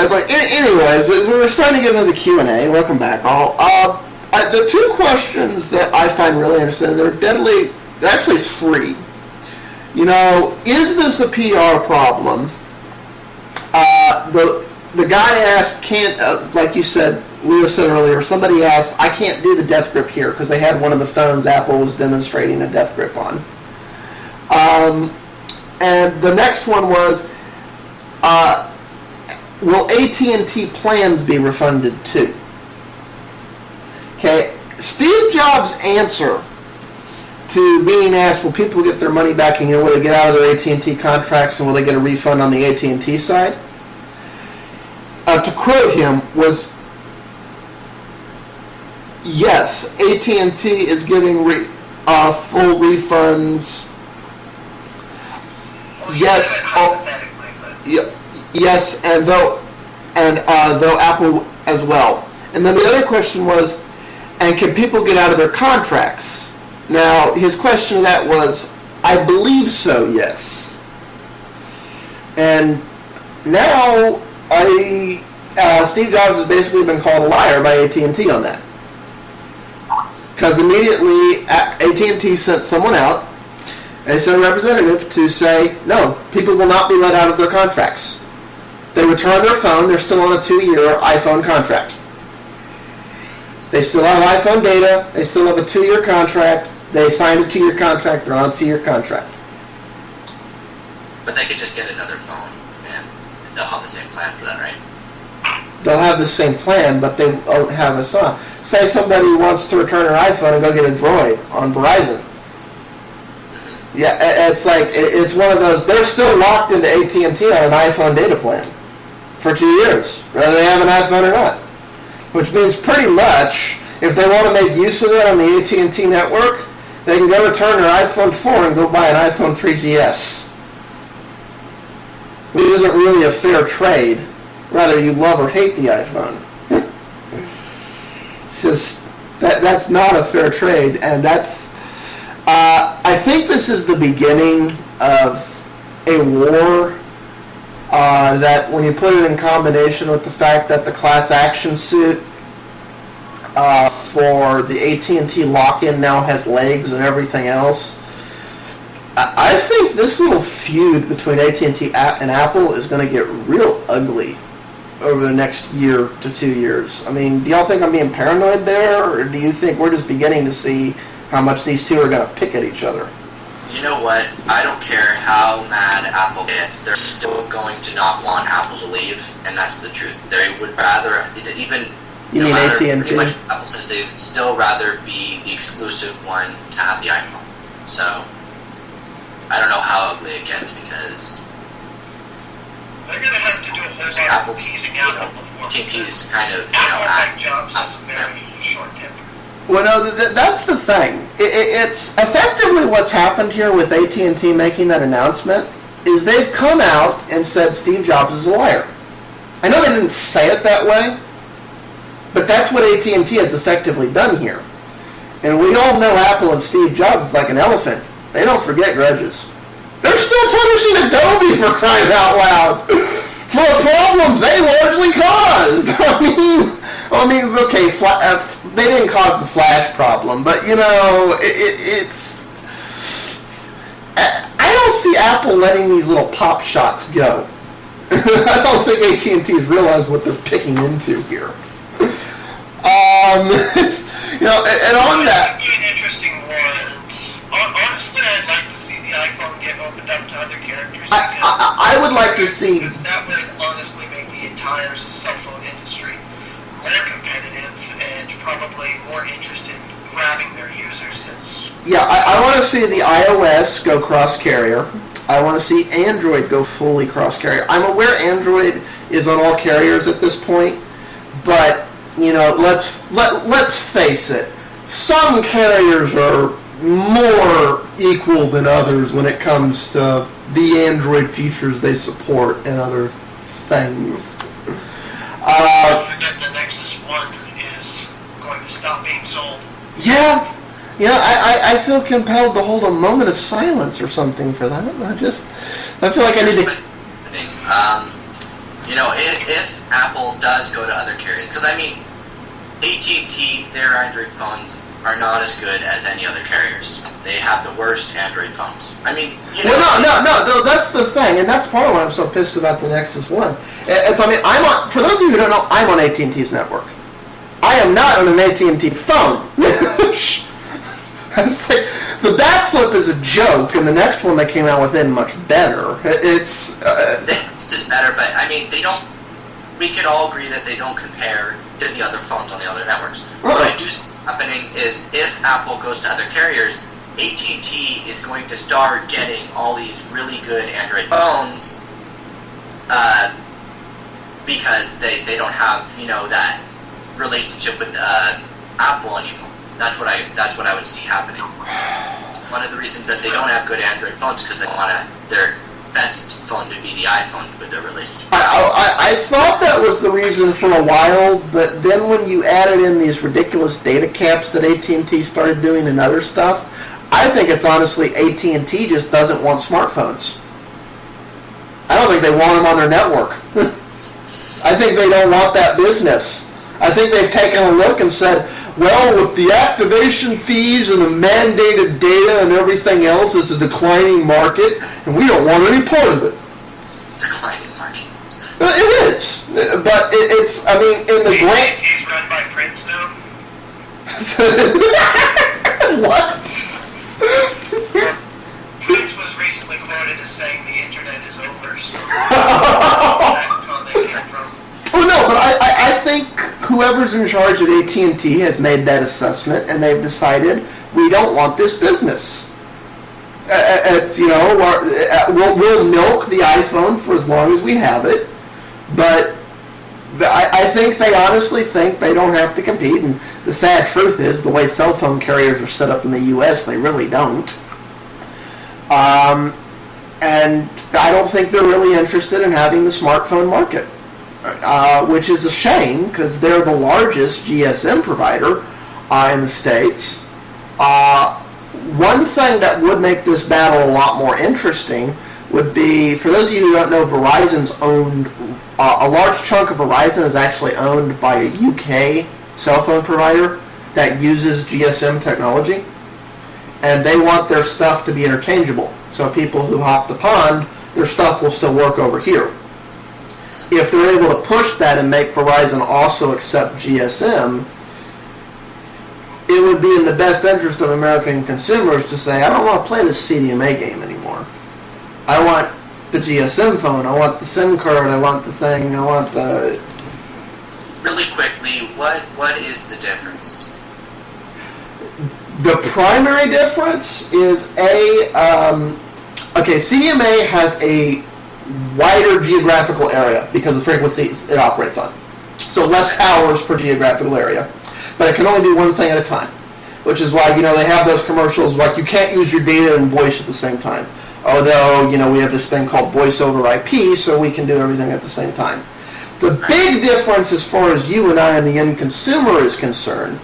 I was like, anyways, we're starting to get into the Q&A. Welcome back, all. The two questions that I find really interesting, they're actually three. Is this a PR problem? The guy asked, like you said, Leo said earlier, somebody asked, I can't do the death grip here because they had one of the phones Apple was demonstrating a death grip on. And the next one was, will AT&T plans be refunded too? Okay, Steve Jobs' answer to being asked, will people get their money back, and will they get out of their AT&T contracts, and will they get a refund on the AT&T side? To quote him, was, yes, AT&T is giving full refunds. Yes, yes, and though Apple as well. And then the other question was, and can people get out of their contracts? Now, his question to that was, I believe so, yes. And now, Steve Jobs has basically been called a liar by AT&T on that. Because immediately, AT&T sent someone out, they sent a representative to say, no, people will not be let out of their contracts. They return their phone, they're still on a 2-year iPhone contract. They still have iPhone data, they still have a 2-year contract, they signed a 2-year contract, they're on a 2-year contract. But they could just get another phone, and they'll have the same plan for that, right? They'll have the same plan, but they won't have a song. Say somebody wants to return their iPhone and go get a Droid on Verizon. Yeah, it's like, it's one of those, they're still locked into AT&T on an iPhone data plan for 2 years, whether they have an iPhone or not. Which means pretty much, if they want to make use of it on the AT&T network, they can go return their iPhone 4 and go buy an iPhone 3GS. Which isn't really a fair trade. Rather, you love or hate the iPhone. It's just, that's not a fair trade, and that's... I think this is the beginning of a war that, when you put it in combination with the fact that the class action suit for the AT&T lock-in now has legs and everything else, I think this little feud between AT&T and Apple is going to get real ugly over the next year to 2 years. I mean, do y'all think I'm being paranoid there, or do you think we're just beginning to see how much these two are going to pick at each other? You know what? I don't care how mad Apple gets. They're still going to not want Apple to leave, and that's the truth. They would rather, even... You mean AT&T? Pretty much Apple says they'd still rather be the exclusive one to have the iPhone. So, I don't know how ugly it gets, because... They're going to have to do a whole lot of teasing out before. AT&T's kind of, Apple, like Jobs, has a very short temper. Well, no, that's the thing. It's effectively what's happened here with AT&T making that announcement is they've come out and said Steve Jobs is a liar. I know they didn't say it that way, but that's what AT&T has effectively done here. And we all know Apple and Steve Jobs is like an elephant. They don't forget grudges. They're still punishing Adobe, for crying out loud, for a problem they largely caused. I mean, okay, they didn't cause the Flash problem, but it's. I don't see Apple letting these little pop shots go. I don't think AT&T has realized what they're picking into here. It's and on that. It would be an interesting one. Honestly, I'd like to see the iPhone get opened up to other characters. I would like to see. Because that would honestly make the entire cell phone industry more competitive and probably more interested in grabbing their users. Since I want to see the iOS go cross-carrier. I want to see Android go fully cross-carrier. I'm aware Android is on all carriers at this point, but let's face it. Some carriers are more equal than others when it comes to the Android features they support and other things. Don't forget the Nexus 1 is going to stop being sold. Yeah, I feel compelled to hold a moment of silence or something for that. I feel like I need to... if Apple does go to other carriers, because I mean, AT&T, their Android phones are not as good as any other carriers. They have the worst Android phones. I mean, no, that's the thing, and that's part of why I'm so pissed about the Nexus One. For those of you who don't know, I'm on AT&T's network. I am not on an AT&T phone. It's like, the backflip is a joke, and the next one they came out with isn't much better. This is better, but I mean, they don't. We could all agree that they don't compare to the other phones on the other networks. What I do see happening is if Apple goes to other carriers, AT&T is going to start getting all these really good Android phones because they don't have that relationship with Apple anymore. That's what I would see happening. One of the reasons that they don't have good Android phones because they want their best phone to be the iPhone with their relationship. I thought that was the reason for a while, but then when you added in these ridiculous data caps that AT&T started doing and other stuff, I think it's honestly AT&T just doesn't want smartphones. I don't think they want them on their network. I think they don't want that business. I think they've taken a look and said, well, with the activation fees and the mandated data and everything else, it's a declining market, and we don't want any part of it. Declining market. It is, but it's. I mean, in the grand. AT&T's run by Prince now. What? Prince was recently quoted as saying the internet is over. So that comment came from. Well, no, but I think whoever's in charge at AT&T has made that assessment, and they've decided we don't want this business. It's we'll milk the iPhone for as long as we have it, but I think they honestly think they don't have to compete. And the sad truth is, the way cell phone carriers are set up in the U.S., they really don't. And I don't think they're really interested in having the smartphone market. Which is a shame because they're the largest GSM provider in the States. One thing that would make this battle a lot more interesting would be, for those of you who don't know, Verizon's owned, a large chunk of Verizon is actually owned by a UK cell phone provider that uses GSM technology, and they want their stuff to be interchangeable. So people who hop the pond, their stuff will still work over here. If they're able to push that and make Verizon also accept GSM, it would be in the best interest of American consumers to say, I don't want to play this CDMA game anymore. I want the GSM phone, I want the SIM card, I want the thing, I want the... Really quickly, what is the difference? The primary difference is CDMA has a wider geographical area because of the frequencies it operates on. So less towers per geographical area. But it can only do one thing at a time, which is why, they have those commercials like you can't use your data and voice at the same time. Although, we have this thing called voice over IP, so we can do everything at the same time. The big difference as far as you and I and the end consumer is concerned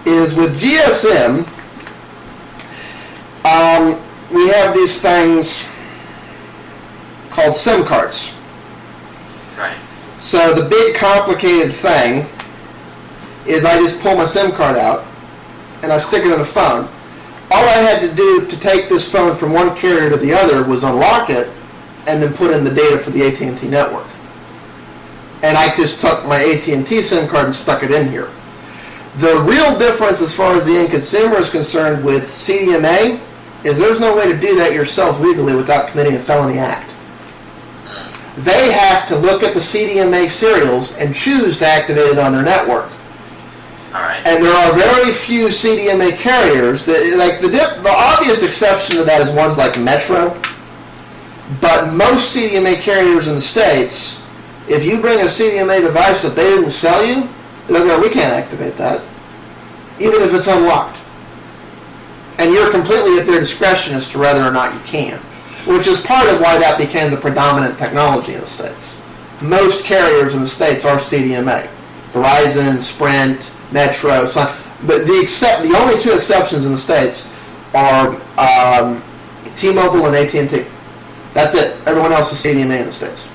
is with GSM, we have these things called SIM cards. Right. So the big complicated thing is I just pull my SIM card out and I stick it in a phone. All I had to do to take this phone from one carrier to the other was unlock it and then put in the data for the AT&T network. And I just took my AT&T SIM card and stuck it in here. The real difference as far as the end consumer is concerned with CDMA is there's no way to do that yourself legally without committing a felony act. They have to look at the CDMA serials and choose to activate it on their network. All right. And there are very few CDMA carriers that, the obvious exception to that is ones like Metro. But most CDMA carriers in the States, if you bring a CDMA device that they didn't sell you, they'll go, we can't activate that, even if it's unlocked. And you're completely at their discretion as to whether or not you can, which is part of why that became the predominant technology in the States. Most carriers in the States are CDMA. Verizon, Sprint, Metro, but the only two exceptions in the States are T-Mobile and AT&T. That's it. Everyone else is CDMA in the States.